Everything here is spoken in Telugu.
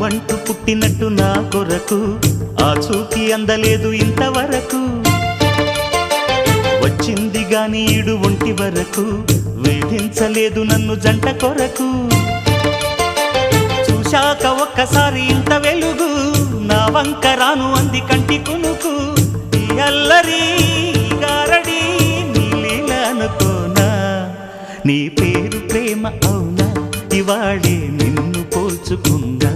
అంటూ పుట్టినట్టు నా కొరకు ఆ చూకి అందలేదు ఇంతవరకు వచ్చింది గాని ఈడు ఒంటి వరకు వేధించలేదు నన్ను జంట కొరకు చూశాక ఒక్కసారి ఇంత వెలుగు నా వంక రాను అంది కంటి కునుకు ఈ అల్లరి గారడి నీ లీల అనుకోనా నీ పేరు ప్రేమ అవునా ఇవాళే నిన్ను పోల్చుకుందా